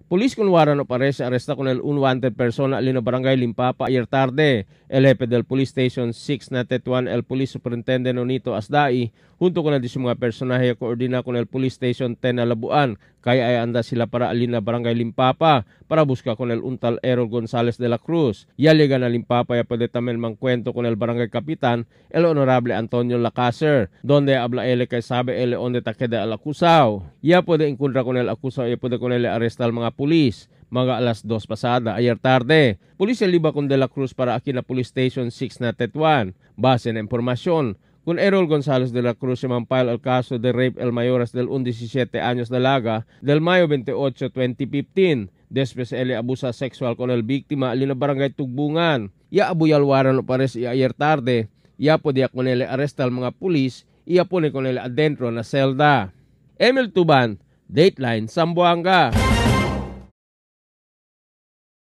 Pulis kunwaran o parece arresta con el unwanted persona alino barangay Limpapa ayer tarde. El jefe del Police Station 6 na Tetuan, el Police Superintendent Nonito Asdai, junto con el mga personahe koordina con el Police Station 10 na Labuan, kaya ay anda sila para alin na barangay Limpapa para busca con el untal Errol Gonzalez de la Cruz. Yaliga na Limpapa ya pwede también mangkwento con el barangay kapitan, el honorable Antonio Lacaser, donde habla ele kay sabe ele onde takeda al acusaw. Ya pwede encounter con el acusaw, ya pwede con ele arresta al mga pulis. Mga alas 2 pasada, ayer tarde. Pulis liba con de la Cruz para aquí na Police Station 6 na Tetuan. Base na impormasyon, kung Errol Gonzalez de la Cruz se mampile al caso de rape el mayores del 17 años de laga del Mayo 28, 2015. Después ele abusa sexual con el biktima alina barangay Tugbungan. Ya abuyalwaran o pares ayer tarde. Ya podía con ele arresta al mga pulis. Ya pone con ele adentro na selda. Emil Tuban, Dateline, Zamboanga.